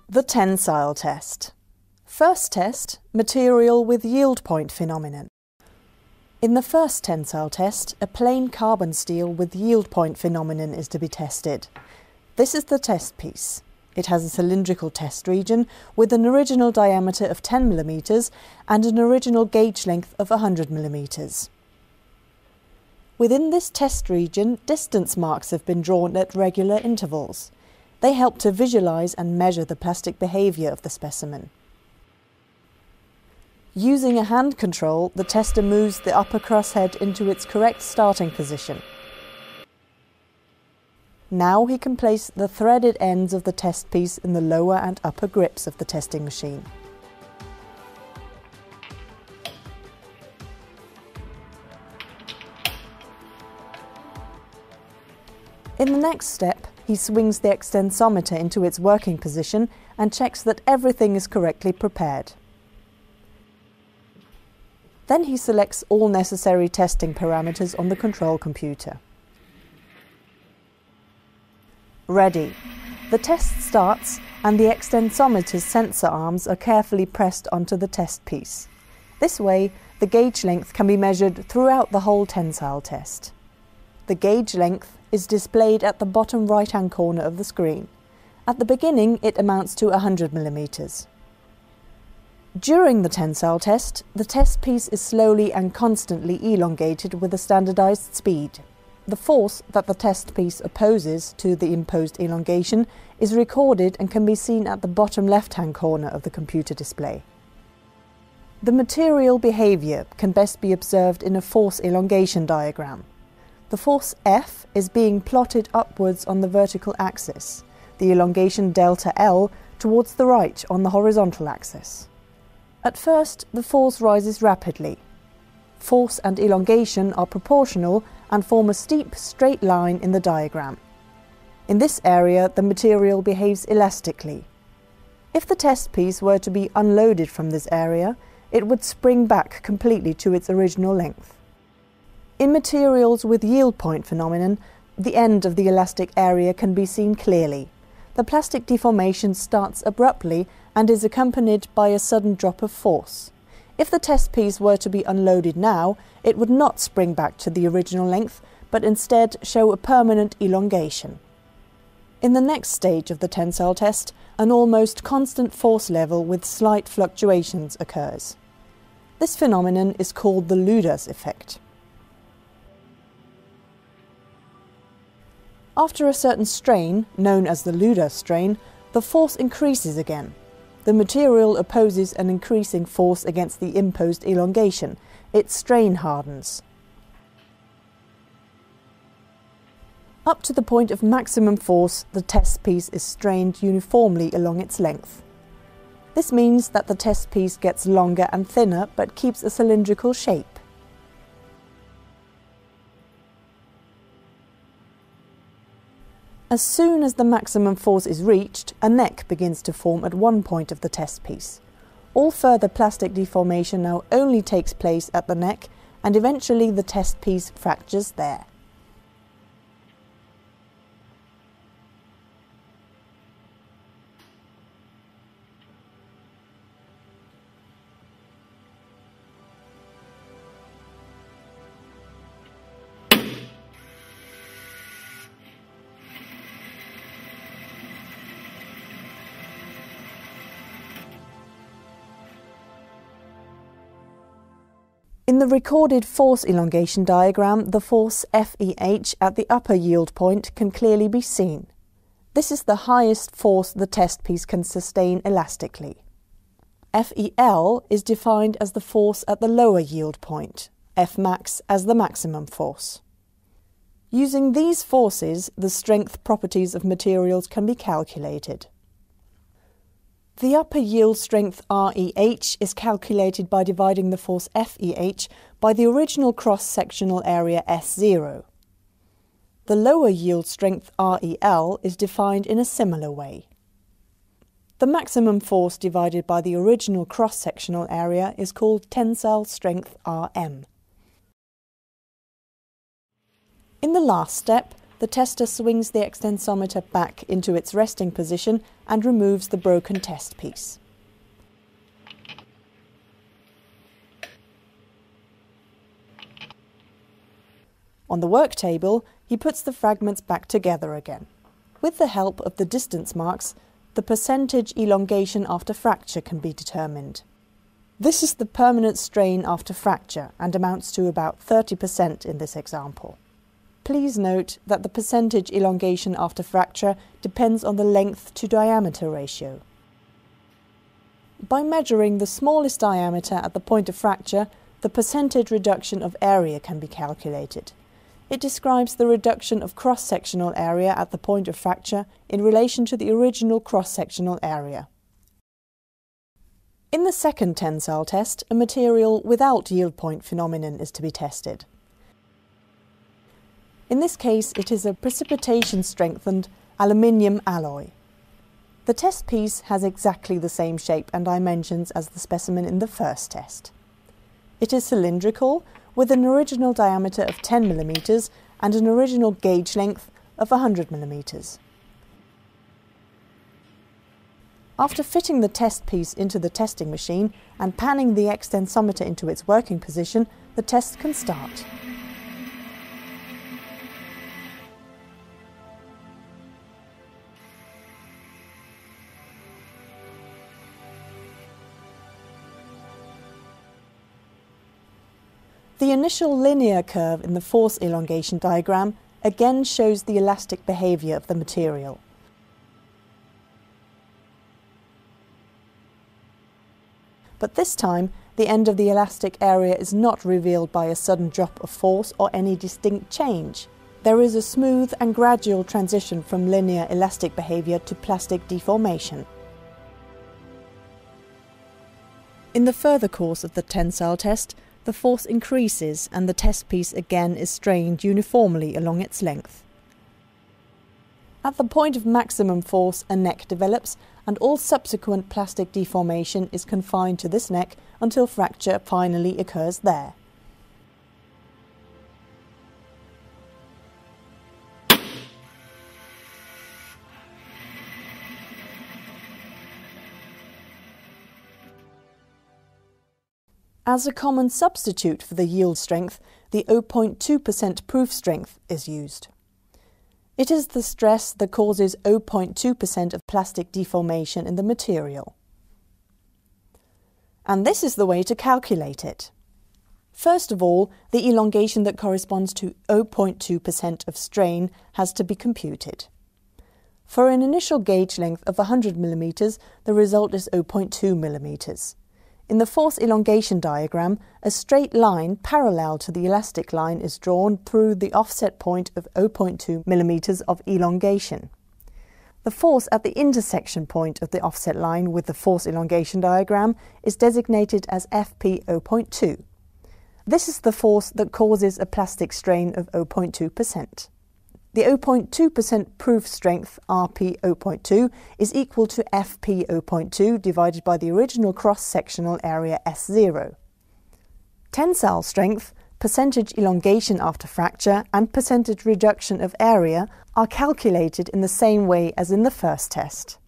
The tensile test. First test, material with yield point phenomenon. In the first tensile test, a plain carbon steel with yield point phenomenon is to be tested. This is the test piece. It has a cylindrical test region with an original diameter of 10 mm and an original gauge length of 100 mm. Within this test region, distance marks have been drawn at regular intervals. They help to visualize and measure the plastic behavior of the specimen. Using a hand control, the tester moves the upper crosshead into its correct starting position. Now he can place the threaded ends of the test piece in the lower and upper grips of the testing machine. In the next step, he swings the extensometer into its working position and checks that everything is correctly prepared. Then he selects all necessary testing parameters on the control computer. Ready. The test starts and the extensometer's sensor arms are carefully pressed onto the test piece. This way, the gauge length can be measured throughout the whole tensile test. The gauge length is displayed at the bottom right-hand corner of the screen. At the beginning, it amounts to 100 mm. During the tensile test, the test piece is slowly and constantly elongated with a standardized speed. The force that the test piece opposes to the imposed elongation is recorded and can be seen at the bottom left-hand corner of the computer display. The material behavior can best be observed in a force elongation diagram. The force F is being plotted upwards on the vertical axis, the elongation delta L towards the right on the horizontal axis. At first, the force rises rapidly. Force and elongation are proportional and form a steep, straight line in the diagram. In this area, the material behaves elastically. If the test piece were to be unloaded from this area, it would spring back completely to its original length. In materials with yield point phenomenon, the end of the elastic area can be seen clearly. The plastic deformation starts abruptly and is accompanied by a sudden drop of force. If the test piece were to be unloaded now, it would not spring back to the original length, but instead show a permanent elongation. In the next stage of the tensile test, an almost constant force level with slight fluctuations occurs. This phenomenon is called the Ludus Effect. After a certain strain, known as the Ludus strain, the force increases again. The material opposes an increasing force against the imposed elongation. Its strain hardens. Up to the point of maximum force, the test piece is strained uniformly along its length. This means that the test piece gets longer and thinner but keeps a cylindrical shape. As soon as the maximum force is reached, a neck begins to form at one point of the test piece. All further plastic deformation now only takes place at the neck, and eventually the test piece fractures there. In the recorded force elongation diagram, the force FEH at the upper yield point can clearly be seen. This is the highest force the test piece can sustain elastically. FEL is defined as the force at the lower yield point, Fmax as the maximum force. Using these forces, the strength properties of materials can be calculated. The upper yield strength REH is calculated by dividing the force FEH by the original cross-sectional area S0. The lower yield strength REL is defined in a similar way. The maximum force divided by the original cross-sectional area is called tensile strength RM. In the last step, the tester swings the extensometer back into its resting position and removes the broken test piece. On the work table, he puts the fragments back together again. With the help of the distance marks, the percentage elongation after fracture can be determined. This is the permanent strain after fracture and amounts to about 30% in this example. Please note that the percentage elongation after fracture depends on the length to diameter ratio. By measuring the smallest diameter at the point of fracture, the percentage reduction of area can be calculated. It describes the reduction of cross-sectional area at the point of fracture in relation to the original cross-sectional area. In the second tensile test, a material without yield point phenomenon is to be tested. In this case, it is a precipitation-strengthened aluminium alloy. The test piece has exactly the same shape and dimensions as the specimen in the first test. It is cylindrical, with an original diameter of 10 mm and an original gauge length of 100 mm. After fitting the test piece into the testing machine and panning the extensometer into its working position, the test can start. The initial linear curve in the force elongation diagram again shows the elastic behavior of the material. But this time, the end of the elastic area is not revealed by a sudden drop of force or any distinct change. There is a smooth and gradual transition from linear elastic behavior to plastic deformation. In the further course of the tensile test, the force increases and the test piece again is strained uniformly along its length. At the point of maximum force, a neck develops, and all subsequent plastic deformation is confined to this neck until fracture finally occurs there. As a common substitute for the yield strength, the 0.2% proof strength is used. It is the stress that causes 0.2% of plastic deformation in the material. And this is the way to calculate it. First of all, the elongation that corresponds to 0.2% of strain has to be computed. For an initial gauge length of 100 mm, the result is 0.2 mm. In the force elongation diagram, a straight line parallel to the elastic line is drawn through the offset point of 0.2 mm of elongation. The force at the intersection point of the offset line with the force elongation diagram is designated as Fp 0.2. This is the force that causes a plastic strain of 0.2%. The 0.2% proof strength, Rp 0.2, is equal to Fp 0.2 divided by the original cross-sectional area S0. Tensile strength, percentage elongation after fracture, and percentage reduction of area are calculated in the same way as in the first test.